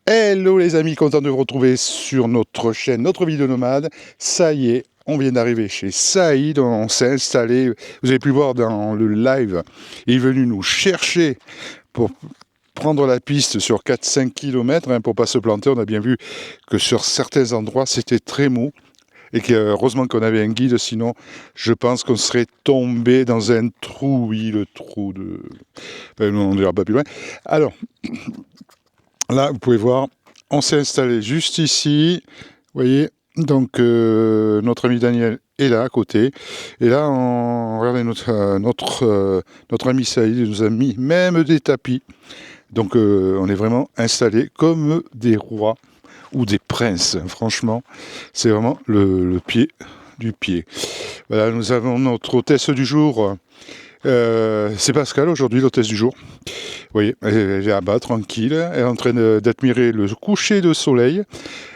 Hello les amis, content de vous retrouver sur notre chaîne, notre vidéo nomade. Ça y est, on vient d'arriver chez Saïd, on s'est installé, vous avez pu voir dans le live, il est venu nous chercher pour prendre la piste sur 4-5 km, pour pas se planter. On a bien vu que sur certains endroits c'était très mou et heureusement qu'on avait un guide, sinon je pense qu'on serait tombé dans un trou, oui, le trou de... Enfin, on ne dira pas plus loin. Alors... Là, vous pouvez voir, on s'est installé juste ici, vous voyez, donc notre ami Daniel est là à côté, et là, regardez, notre ami Saïd nous a mis même des tapis, donc on est vraiment installé comme des rois ou des princes, franchement, c'est vraiment le pied du pied. Voilà, nous avons notre hôtesse du jour, c'est Pascal aujourd'hui, l'hôtesse du jour. Vous voyez, elle est là-bas, tranquille, elle est en train d'admirer le coucher de soleil.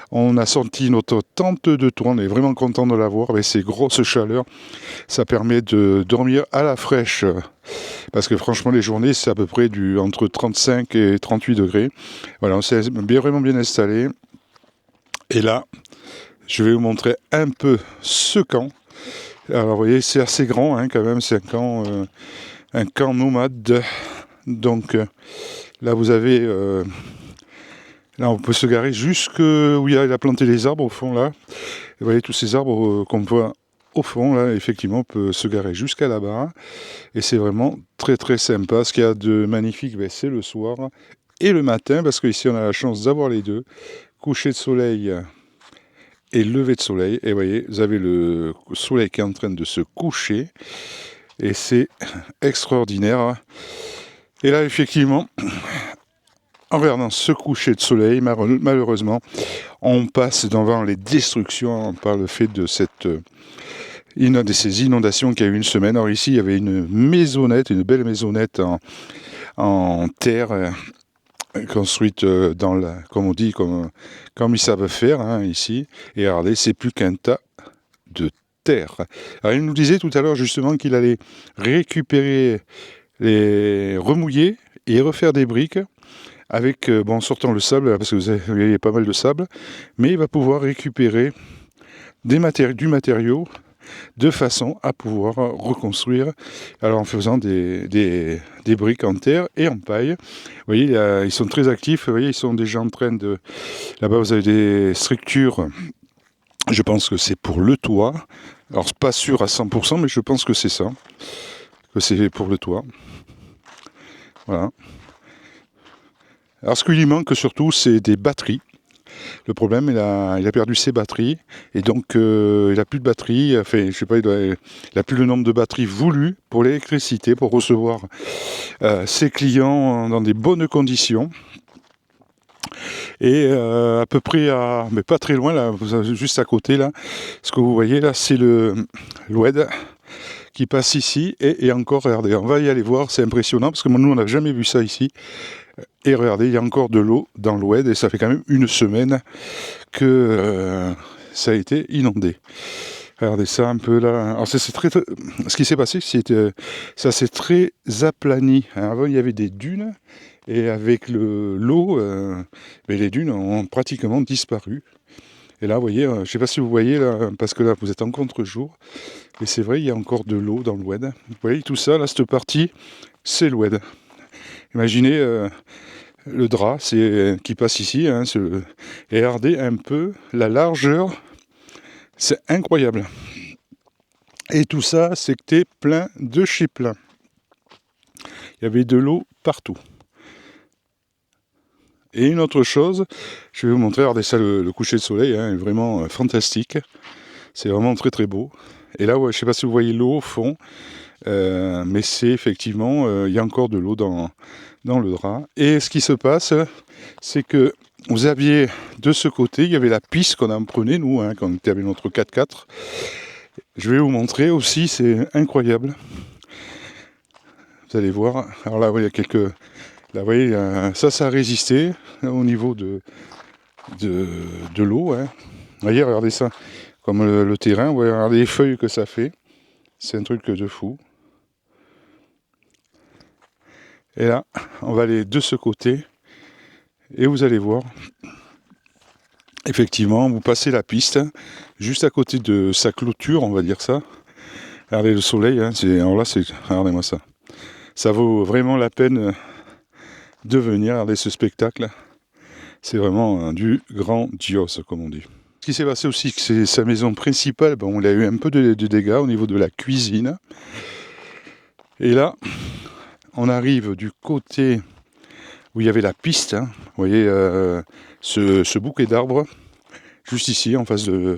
On a sorti notre tente de toit, on est vraiment content de l'avoir avec ces grosses chaleurs. Ça permet de dormir à la fraîche, parce que franchement les journées c'est à peu près entre 35 et 38 degrés. Voilà, on s'est vraiment bien installé. Et là, je vais vous montrer un peu ce camp. Alors vous voyez, c'est assez grand quand même, c'est un camp nomade. Donc là vous avez... là on peut se garer jusque où il a planté les arbres au fond là. Et vous voyez tous ces arbres qu'on voit au fond là, effectivement on peut se garer jusqu'à là-bas. Et c'est vraiment très très sympa. Ce qu'il y a de magnifique, c'est le soir et le matin, parce qu'ici on a la chance d'avoir les deux. Coucher de soleil et lever de soleil. Et vous voyez, vous avez le soleil qui est en train de se coucher. Et c'est extraordinaire. Et là, effectivement, en regardant ce coucher de soleil, malheureusement, on passe devant les destructions par le fait de ces inondations qu'il y a eu une semaine. Alors ici, il y avait une maisonnette, une belle maisonnette en terre, construite comme on dit, comme ils savent faire ici. Et regardez, c'est plus qu'un tas de terre. Alors il nous disait tout à l'heure justement qu'il allait récupérer remouiller et refaire des briques avec, en sortant le sable, parce que vous avez pas mal de sable, mais il va pouvoir récupérer du matériau de façon à pouvoir reconstruire, alors en faisant des briques en terre et en paille. Vous voyez, ils sont très actifs, vous voyez, ils sont déjà en train de... Là-bas, vous avez des structures, je pense que c'est pour le toit, alors c'est pas sûr à 100%, mais je pense que c'est ça, que c'est pour le toit. Voilà. Alors ce qui lui manque surtout, c'est des batteries. Le problème, il a perdu ses batteries, et donc il n'a plus de batterie, enfin, je sais pas, il n'a plus le nombre de batteries voulues pour l'électricité, pour recevoir ses clients dans des bonnes conditions. Et à peu près mais pas très loin, là, juste à côté, là, ce que vous voyez là, c'est l'Oued qui passe ici, et encore, regardez, on va y aller voir, c'est impressionnant, parce que nous, on n'a jamais vu ça ici. Et regardez, il y a encore de l'eau dans l'Oued, et ça fait quand même une semaine que ça a été inondé. Regardez ça un peu là. Alors ce qui s'est passé, ça s'est très aplani. Avant, il y avait des dunes, et avec l'eau, les dunes ont pratiquement disparu. Et là, vous voyez, je ne sais pas si vous voyez, là, parce que là, vous êtes en contre-jour, et c'est vrai, il y a encore de l'eau dans l'Oued. Vous voyez, tout ça, là, cette partie, c'est l'Oued. Imaginez le drap qui passe ici, et regardez un peu la largeur, c'est incroyable. Et tout ça, c'était plein de chez plein. Il y avait de l'eau partout. Et une autre chose, je vais vous montrer, regardez ça, le coucher de soleil, est vraiment fantastique. C'est vraiment très très beau. Et là, ouais, je ne sais pas si vous voyez l'eau au fond, mais c'est effectivement, il y a encore de l'eau dans le drap. Et ce qui se passe, c'est que vous aviez de ce côté, il y avait la piste qu'on en prenait, nous, quand on était avec notre 4x4. Je vais vous montrer aussi, c'est incroyable. Vous allez voir. Alors là, il y a quelques... Là, vous voyez, ça a résisté au niveau de l'eau. Vous voyez, regardez ça. Comme le terrain, vous voyez, regardez les feuilles que ça fait. C'est un truc de fou. Et là, on va aller de ce côté. Et vous allez voir. effectivement, vous passez la piste, juste à côté de sa clôture, on va dire ça. Regardez le soleil, hein, alors là, regardez-moi ça. Ça vaut vraiment la peine de venir regarder ce spectacle. C'est vraiment du grandiose, comme on dit. Ce qui s'est passé aussi, c'est sa maison principale, bon, il a eu un peu de dégâts au niveau de la cuisine. Et là, on arrive du côté où il y avait la piste, hein. Vous voyez ce bouquet d'arbres, juste ici, en face de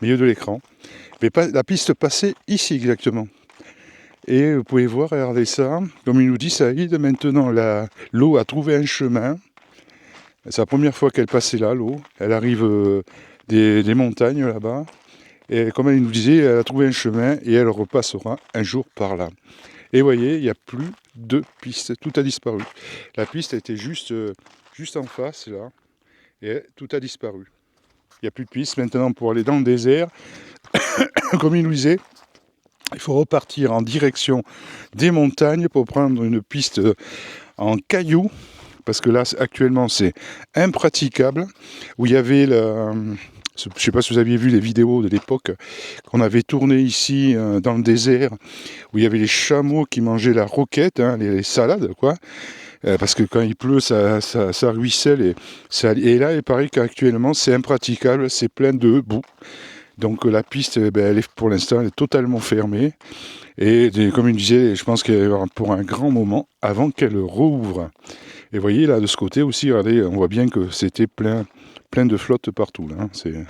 milieu de l'écran. Mais la piste passait ici exactement. Et vous pouvez voir, regardez ça, comme il nous dit Saïd, maintenant l'eau a trouvé un chemin. C'est la première fois qu'elle passait là, l'eau. Elle arrive des montagnes là-bas. Et comme elle nous disait, elle a trouvé un chemin et elle repassera un jour par là. Et vous voyez, il n'y a plus de piste, tout a disparu. La piste était juste en face, là, et tout a disparu. Il n'y a plus de piste maintenant pour aller dans le désert. Comme il nous disait, il faut repartir en direction des montagnes pour prendre une piste en cailloux, parce que là, actuellement, c'est impraticable, où il y avait je ne sais pas si vous aviez vu les vidéos de l'époque qu'on avait tournées ici dans le désert, où il y avait les chameaux qui mangeaient la roquette, hein, les salades, quoi. Parce que quand il pleut, ça ruisselle. Et là, il paraît qu'actuellement, c'est impraticable, c'est plein de boue. Donc la piste, elle est, pour l'instant, elle est totalement fermée. Et comme il disait, je pense qu'elle y aura pour un grand moment avant qu'elle rouvre. Et vous voyez, là, de ce côté aussi, regardez, on voit bien que c'était plein de flotte partout. Là, hein.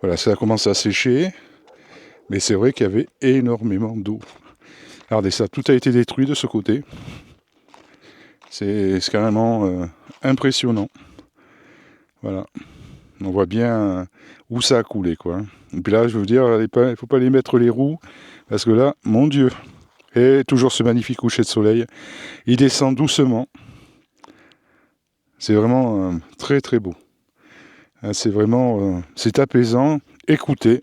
Voilà, ça commence à sécher. Mais c'est vrai qu'il y avait énormément d'eau. Regardez ça, tout a été détruit de ce côté. C'est carrément impressionnant. Voilà. On voit bien où ça a coulé, quoi. Et puis là, je veux vous dire, il ne faut pas les mettre les roues, parce que là, mon Dieu. Et toujours ce magnifique coucher de soleil. Il descend doucement. C'est vraiment très très beau. C'est vraiment, c'est apaisant. Écoutez.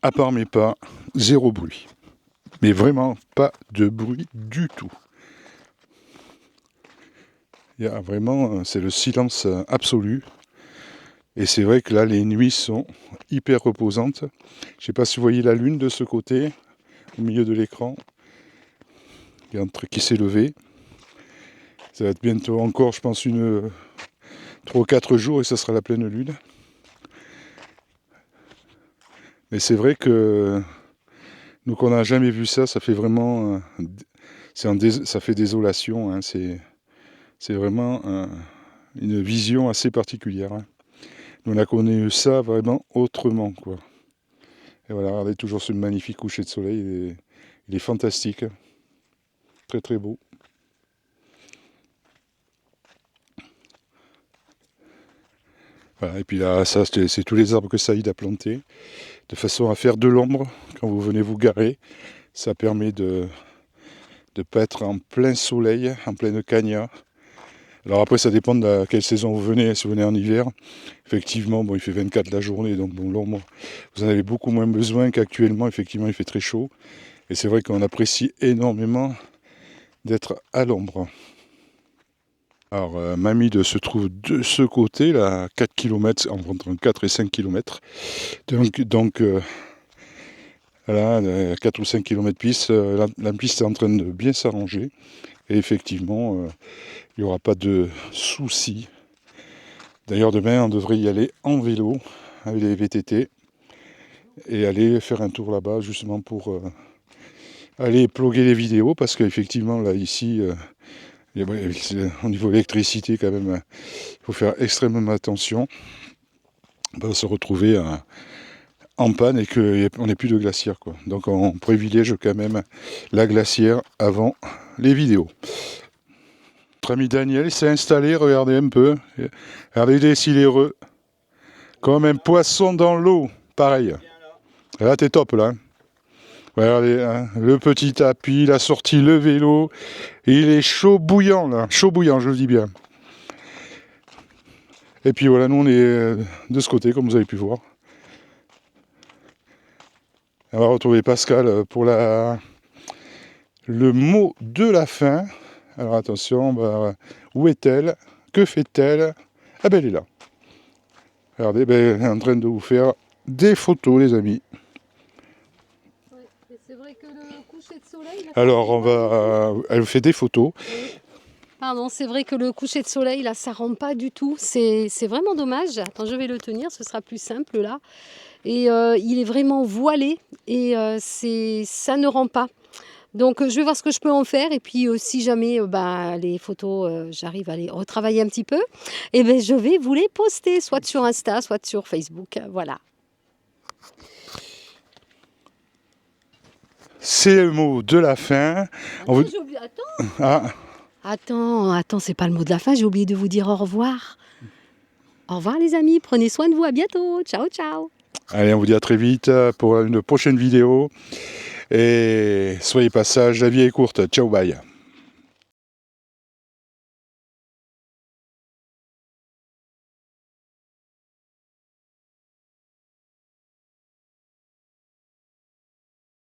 À part mes pas, zéro bruit. Mais vraiment pas de bruit du tout. Il y a vraiment, c'est le silence absolu. Et c'est vrai que là, les nuits sont hyper reposantes. Je ne sais pas si vous voyez la lune de ce côté, au milieu de l'écran, qui s'est levée. Ça va être bientôt encore, je pense, 3 ou 4 jours et ça sera la pleine lune. Mais c'est vrai que nous, qu'on n'a jamais vu ça, ça fait vraiment... ça fait désolation. Hein, c'est vraiment une vision assez particulière. Hein. Nous, on a connu ça vraiment autrement, quoi. Et voilà, regardez toujours ce magnifique coucher de soleil. Il est fantastique. Très très beau. Voilà, et puis là, ça, c'est tous les arbres que Saïd a plantés, de façon à faire de l'ombre quand vous venez vous garer. Ça permet de ne pas être en plein soleil, en pleine cagna. Alors après, ça dépend de quelle saison vous venez. Si vous venez en hiver, effectivement, bon, il fait 24 la journée, donc bon, l'ombre, vous en avez beaucoup moins besoin qu'actuellement. Effectivement, il fait très chaud. Et c'est vrai qu'on apprécie énormément d'être à l'ombre. Alors, Mamide se trouve de ce côté, là, 4 km, entre 4 et 5 km. Donc voilà, 4 ou 5 km piste, la piste est en train de bien s'arranger. Et effectivement, il n'y aura pas de soucis. D'ailleurs, demain, on devrait y aller en vélo, avec les VTT, et aller faire un tour là-bas, justement pour aller ploguer les vidéos, parce qu'effectivement, là, ici, au niveau électricité, quand même, il faut faire extrêmement attention. On va se retrouver en panne et qu'on n'ait plus de glacière, quoi. Donc, on privilège quand même la glacière avant les vidéos. Notre ami Daniel s'est installé, regardez un peu. Regardez s'il est heureux. Comme un poisson dans l'eau, pareil. Là, t'es top, là. Regardez, hein, le petit tapis, il a sorti le vélo. Il est chaud bouillant, là. Chaud bouillant, je le dis bien. Et puis voilà, nous, on est de ce côté, comme vous avez pu voir. On va retrouver Pascal pour le mot de la fin. Alors attention, bah, où est-elle? Que fait-elle? Ah ben elle est là. Regardez, ben, elle est en train de vous faire des photos, les amis. Ouais, c'est vrai que le coucher de soleil... Alors elle fait des photos. Pardon, c'est vrai que le coucher de soleil, là, ça rend pas du tout. C'est vraiment dommage. Attends, je vais le tenir, ce sera plus simple, là. Et il est vraiment voilé et ça ne rend pas. Donc je vais voir ce que je peux en faire. Et puis si jamais les photos, j'arrive à les retravailler un petit peu, et ben, je vais vous les poster, soit sur Insta, soit sur Facebook. Voilà. C'est le mot de la fin. Attends, j'ai oublié... Ah. Attends, c'est pas le mot de la fin, j'ai oublié de vous dire au revoir. Au revoir les amis, prenez soin de vous, à bientôt. Ciao, ciao. Allez, on vous dit à très vite pour une prochaine vidéo. Et soyez pas sages, la vie est courte. Ciao, bye.